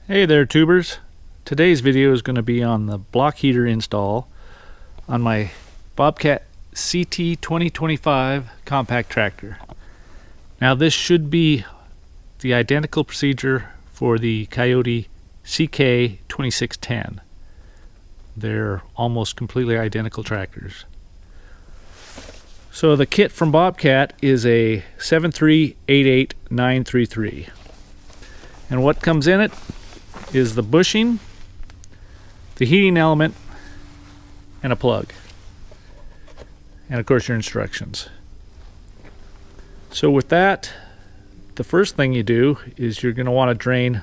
Hey there, tubers. Today's video is going to be on the block heater install on my Bobcat CT2025 compact tractor. Now this should be the identical procedure for the Kioti CK2610. They're almost completely identical tractors. So the kit from Bobcat is a 7388933. And what comes in it is the bushing, the heating element, and a plug. And of course your instructions. So with that, the first thing you do is you're going to want to drain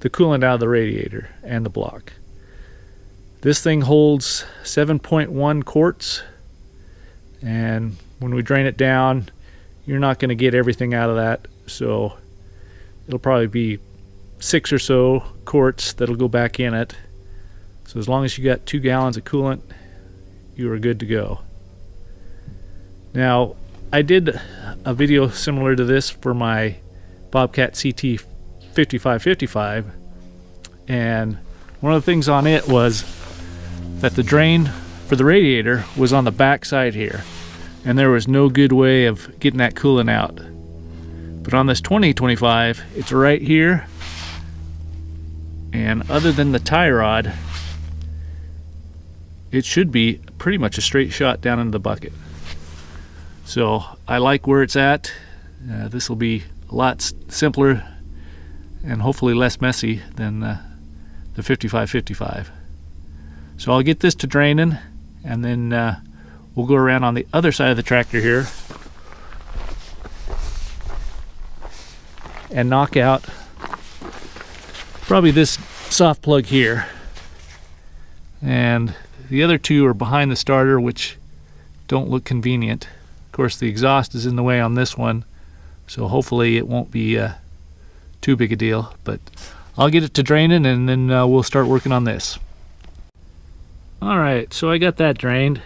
the coolant out of the radiator and the block. This thing holds 7.1 quarts, and when we drain it down, you're not going to get everything out of that, so it'll probably be 6 or so quarts that'll go back in it. So as long as you got 2 gallons of coolant, you are good to go. Now, I did a video similar to this for my Bobcat CT2555, and one of the things on it was that the drain for the radiator was on the back side here, and there was no good way of getting that coolant out. But on this 2025, it's right here, and other than the tie rod, it should be pretty much a straight shot down into the bucket. So I like where it's at. This will be a lot simpler and hopefully less messy than the 5555. So I'll get this to draining, and then we'll go around on the other side of the tractor here and knock out probably this soft plug here, and the other two are behind the starter, which don't look convenient. Of course, the exhaust is in the way on this one, so hopefully it won't be too big a deal, but I'll get it to draining, and then we'll start working on this. Alright, so I got that drained.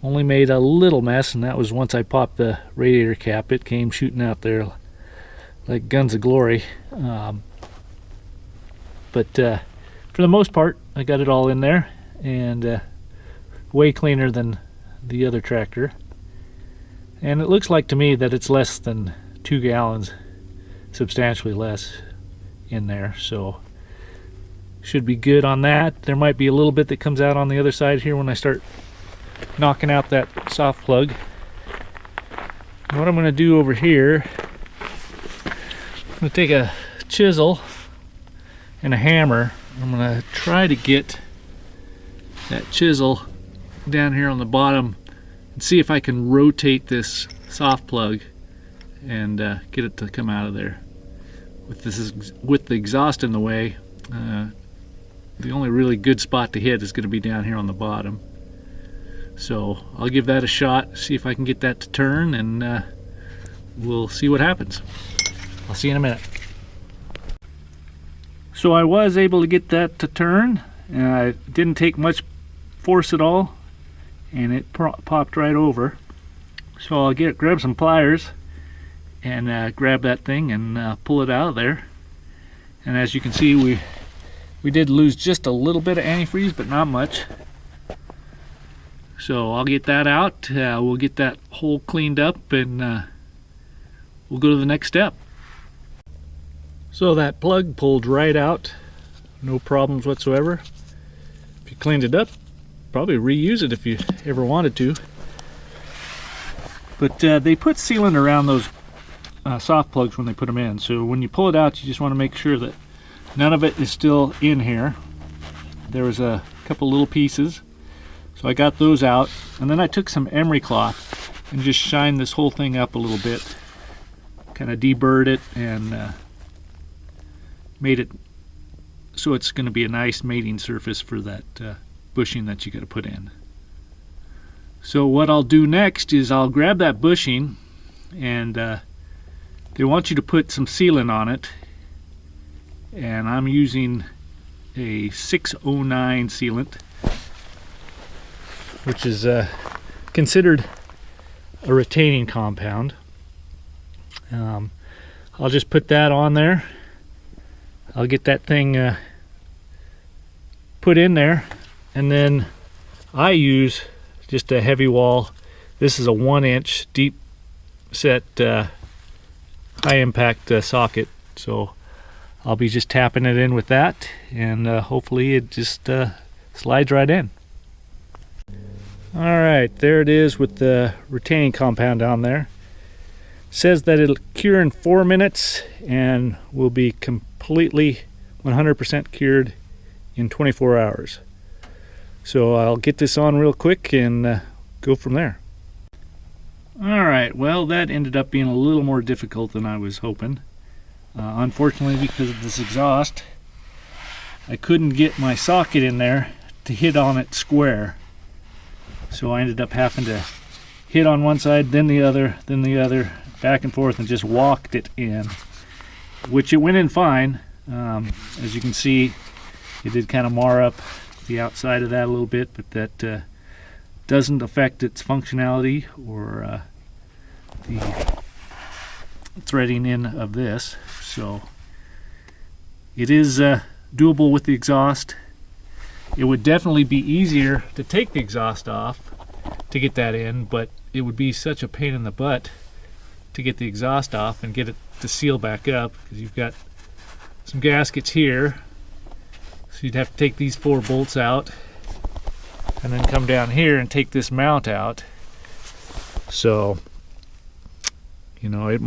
Only made a little mess, and that was once I popped the radiator cap. It came shooting out there like guns of glory. But for the most part, I got it all in there, and way cleaner than the other tractor. And it looks like to me that it's less than 2 gallons, substantially less in there, so should be good on that. There might be a little bit that comes out on the other side here when I start knocking out that soft plug. And what I'm going to do over here, I'm going to take a chisel and a hammer. I'm going to try to get that chisel down here on the bottom and see if I can rotate this soft plug and get it to come out of there. With the exhaust in the way, the only really good spot to hit is going to be down here on the bottom. So I'll give that a shot, see if I can get that to turn, and we'll see what happens. I'll see you in a minute. So I was able to get that to turn, and it didn't take much force at all, and it popped right over. So I'll grab some pliers and grab that thing and pull it out of there. And as you can see, we did lose just a little bit of antifreeze, but not much. So I'll get that out. We'll get that hole cleaned up, and we'll go to the next step. So that plug pulled right out, no problems whatsoever. If you cleaned it up, probably reuse it if you ever wanted to. But they put sealant around those soft plugs when they put them in, so when you pull it out, you just want to make sure that none of it is still in here. There was a couple little pieces, so I got those out, and then I took some Emery cloth and just shined this whole thing up a little bit, kind of deburred it, and made it so it's going to be a nice mating surface for that bushing that you got to put in. So what I'll do next is I'll grab that bushing, and they want you to put some sealant on it, and I'm using a 609 sealant, which is considered a retaining compound. I'll just put that on there. I'll get that thing put in there, and then I use just a heavy wall. This is a 1-inch deep set high impact socket, so I'll be just tapping it in with that, and hopefully it just slides right in. Alright, there it is with the retaining compound down there. It says that it'll cure in 4 minutes and will be completely 100% cured in 24 hours. So I'll get this on real quick and go from there. Alright, well, that ended up being a little more difficult than I was hoping. Unfortunately, because of this exhaust, I couldn't get my socket in there to hit on it square. So I ended up having to hit on one side, then the other, back and forth, and just walked it in, which it went in fine. As you can see, it did kind of mar up the outside of that a little bit, but that doesn't affect its functionality or the threading in of this. So it is doable with the exhaust. It would definitely be easier to take the exhaust off to get that in, but it would be such a pain in the butt to get the exhaust off and get it to seal back up, because you've got some gaskets here, so you'd have to take these 4 bolts out and then come down here and take this mount out. So, you know, it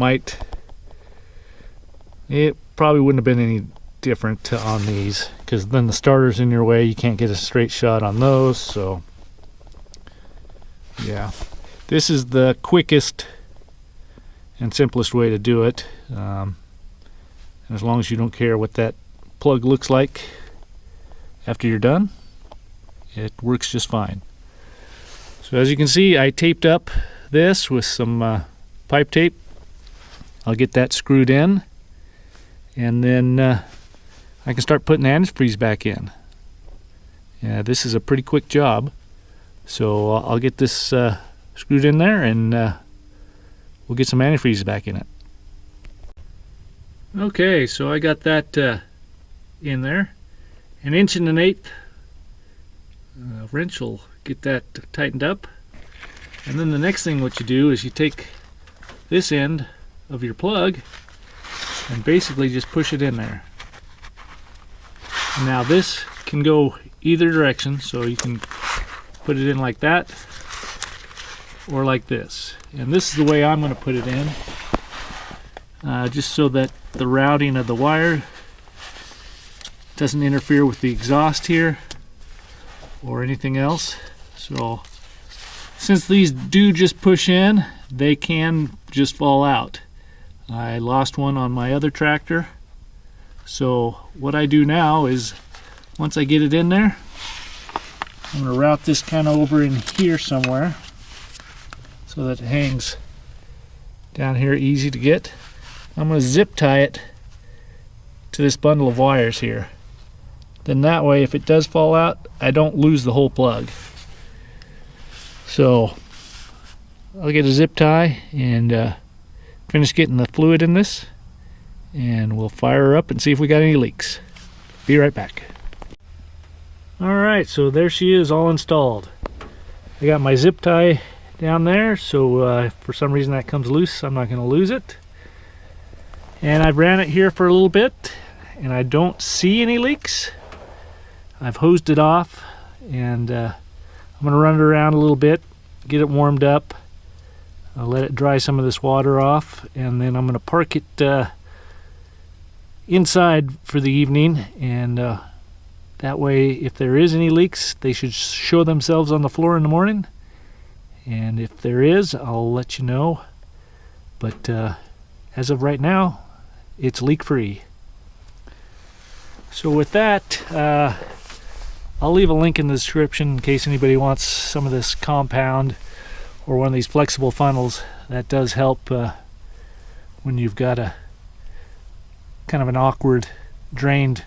probably wouldn't have been any different on these, because then the starter's in your way, you can't get a straight shot on those. So yeah, this is the quickest and simplest way to do it, and as long as you don't care what that plug looks like after you're done, it works just fine. So as you can see, I taped up this with some pipe tape. I'll get that screwed in, and then I can start putting the antifreeze back in. Yeah, this is a pretty quick job, so I'll get this screwed in there, and we'll get some antifreeze back in it. Okay, so I got that in there. 1 1/8 wrench will get that tightened up. And then the next thing what you do is you take this end of your plug and basically just push it in there. Now this can go either direction, so you can put it in like that or like this. And this is the way I'm going to put it in, just so that the routing of the wire doesn't interfere with the exhaust here or anything else. So since these do just push in, they can just fall out. I lost one on my other tractor. So what I do now is, once I get it in there, I'm going to route this kind of over in here somewhere so that it hangs down here easy to get. I'm going to zip tie it to this bundle of wires here. Then that way, if it does fall out, I don't lose the whole plug. So I'll get a zip tie and finish getting the fluid in this, and we'll fire her up and see if we got any leaks. Be right back. Alright, so there she is, all installed. I got my zip tie down there, so if for some reason that comes loose, I'm not going to lose it. And I ran it here for a little bit, and I don't see any leaks. I've hosed it off, and I'm going to run it around a little bit, get it warmed up, let it dry some of this water off, and then I'm going to park it inside for the evening, and that way if there is any leaks, they should show themselves on the floor in the morning, and if there is, I'll let you know. But as of right now, it's leak free. So with that, I'll leave a link in the description in case anybody wants some of this compound or one of these flexible funnels. That does help when you've got a kind of an awkward drain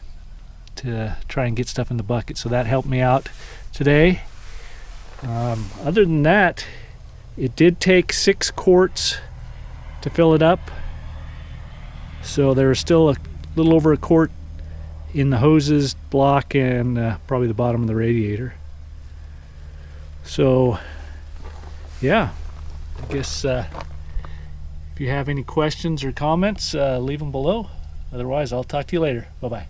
to try and get stuff in the bucket. So that helped me out today. Other than that, it did take 6 quarts to fill it up. So there's still a little over a quart in the hoses block and probably the bottom of the radiator. So yeah, I guess if you have any questions or comments, leave them below. Otherwise, I'll talk to you later. Bye-bye.